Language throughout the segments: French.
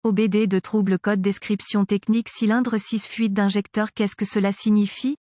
OBD de trouble code description technique cylindre 6 fuite d'injecteur. Qu'est-ce que cela signifie?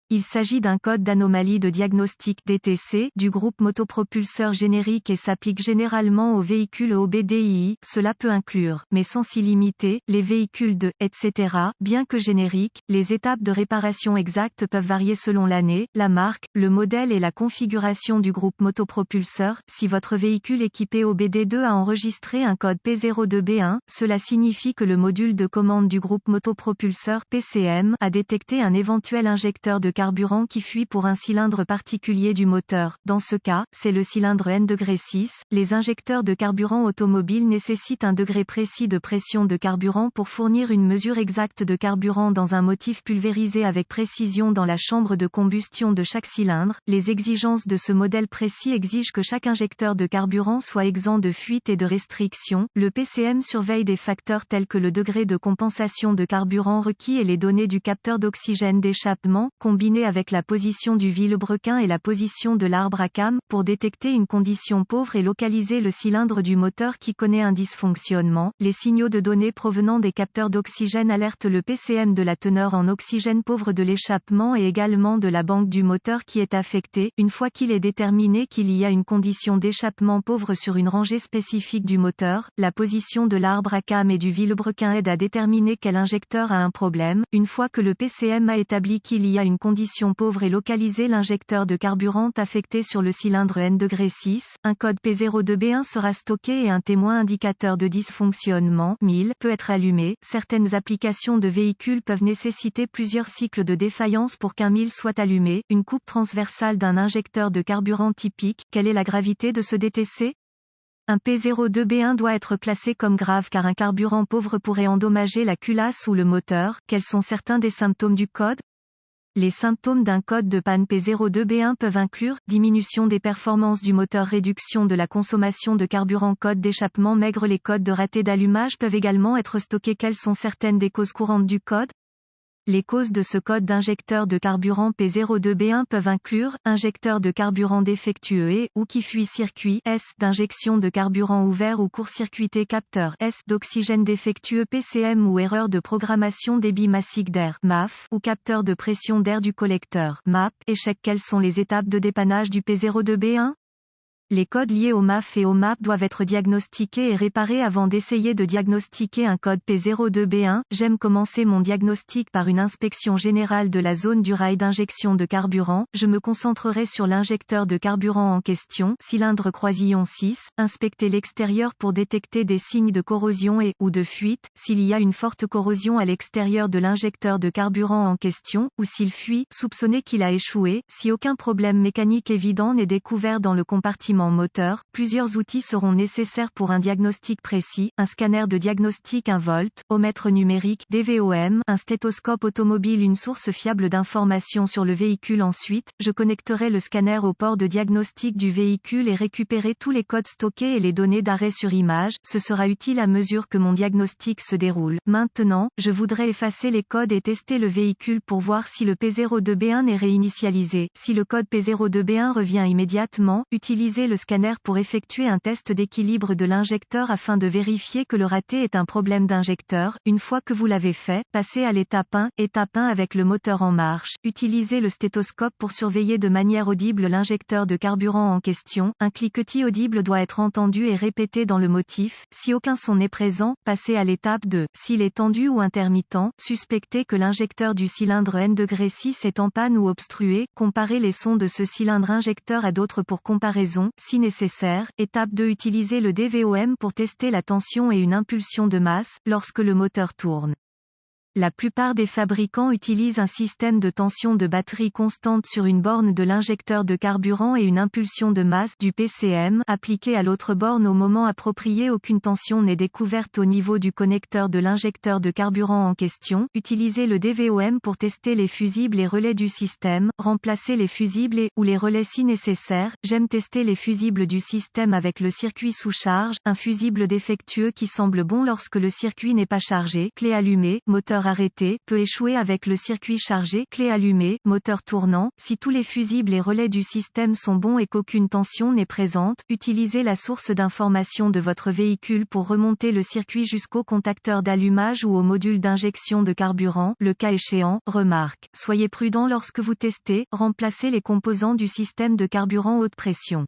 Il s'agit d'un code d'anomalie de diagnostic DTC du groupe motopropulseur générique et s'applique généralement aux véhicules OBDII. Cela peut inclure, mais sans s'y limiter, les véhicules de, etc. Bien que génériques, les étapes de réparation exactes peuvent varier selon l'année, la marque, le modèle et la configuration du groupe motopropulseur. Si votre véhicule équipé OBD2 a enregistré un code P02B1, cela signifie que le module de commande du groupe motopropulseur PCM a détecté un éventuel injecteur de carburant qui fuit pour un cylindre particulier du moteur. Dans ce cas, c'est le cylindre N°6. Les injecteurs de carburant automobile nécessitent un degré précis de pression de carburant pour fournir une mesure exacte de carburant dans un motif pulvérisé avec précision dans la chambre de combustion de chaque cylindre. Les exigences de ce modèle précis exigent que chaque injecteur de carburant soit exempt de fuite et de restriction. Le PCM surveille des facteurs tels que le degré de compensation de carburant requis et les données du capteur d'oxygène d'échappement, combiné avec la position du vilebrequin et la position de l'arbre à cames, pour détecter une condition pauvre et localiser le cylindre du moteur qui connaît un dysfonctionnement. Les signaux de données provenant des capteurs d'oxygène alertent le PCM de la teneur en oxygène pauvre de l'échappement et également de la banque du moteur qui est affectée. Une fois qu'il est déterminé qu'il y a une condition d'échappement pauvre sur une rangée spécifique du moteur, la position de l'arbre à cames et du vilebrequin aide à déterminer quel injecteur a un problème. Une fois que le PCM a établi qu'il y a une condition pauvre et localisé l'injecteur de carburant affecté sur le cylindre N°6, un code P02B1 sera stocké et un témoin indicateur de dysfonctionnement 1000 peut être allumé. Certaines applications de véhicules peuvent nécessiter plusieurs cycles de défaillance pour qu'un 1000 soit allumé. Une coupe transversale d'un injecteur de carburant typique. Quelle est la gravité de ce DTC? Un P02B1 doit être classé comme grave car un carburant pauvre pourrait endommager la culasse ou le moteur. Quels sont certains des symptômes du code? Les symptômes d'un code de panne P02B1 peuvent inclure diminution des performances du moteur, réduction de la consommation de carburant, code d'échappement maigre. Les codes de raté d'allumage peuvent également être stockés. Quelles sont certaines des causes courantes du code? Les causes de ce code d'injecteur de carburant P02B1 peuvent inclure injecteur de carburant défectueux et ou qui fuit, circuit S d'injection de carburant ouvert ou court-circuité, capteur S d'oxygène défectueux, PCM ou erreur de programmation, débit massique d'air MAF ou capteur de pression d'air du collecteur MAP. Échec. Quelles sont les étapes de dépannage du P02B1? Les codes liés au MAF et au MAP doivent être diagnostiqués et réparés avant d'essayer de diagnostiquer un code P02B1. J'aime commencer mon diagnostic par une inspection générale de la zone du rail d'injection de carburant. Je me concentrerai sur l'injecteur de carburant en question, cylindre croisillon 6, inspecter l'extérieur pour détecter des signes de corrosion et ou de fuite. S'il y a une forte corrosion à l'extérieur de l'injecteur de carburant en question, ou s'il fuit, soupçonnez qu'il a échoué. Si aucun problème mécanique évident n'est découvert dans le compartiment moteur, plusieurs outils seront nécessaires pour un diagnostic précis: un scanner de diagnostic, un voltomètre numérique DVOM, un stéthoscope automobile, une source fiable d'informations sur le véhicule. Ensuite, je connecterai le scanner au port de diagnostic du véhicule et récupérer tous les codes stockés et les données d'arrêt sur image. Ce sera utile à mesure que mon diagnostic se déroule. Maintenant, je voudrais effacer les codes et tester le véhicule pour voir si le P02B1 est réinitialisé. Si le code P02B1 revient immédiatement, utilisez le scanner pour effectuer un test d'équilibre de l'injecteur afin de vérifier que le raté est un problème d'injecteur. Une fois que vous l'avez fait, passez à l'étape 1, étape 1 avec le moteur en marche. Utilisez le stéthoscope pour surveiller de manière audible l'injecteur de carburant en question. Un cliquetis audible doit être entendu et répété dans le motif. Si aucun son n'est présent, passez à l'étape 2. S'il est tendu ou intermittent, suspectez que l'injecteur du cylindre N°6 est en panne ou obstrué. Comparez les sons de ce cylindre injecteur à d'autres pour comparaison. Si nécessaire, étape 2, utilisez le DVOM pour tester la tension et une impulsion de masse, lorsque le moteur tourne. La plupart des fabricants utilisent un système de tension de batterie constante sur une borne de l'injecteur de carburant et une impulsion de masse du PCM appliquée à l'autre borne au moment approprié. Aucune tension n'est découverte au niveau du connecteur de l'injecteur de carburant en question. Utilisez le DVOM pour tester les fusibles et relais du système. Remplacez les fusibles et ou les relais si nécessaire. J'aime tester les fusibles du système avec le circuit sous charge, un fusible défectueux qui semble bon lorsque le circuit n'est pas chargé. Clé allumée, moteur arrêté, peut échouer avec le circuit chargé, clé allumée, moteur tournant. Si tous les fusibles et relais du système sont bons et qu'aucune tension n'est présente, utilisez la source d'information de votre véhicule pour remonter le circuit jusqu'au contacteur d'allumage ou au module d'injection de carburant, le cas échéant. Remarque: soyez prudent lorsque vous testez, remplacez les composants du système de carburant haute pression.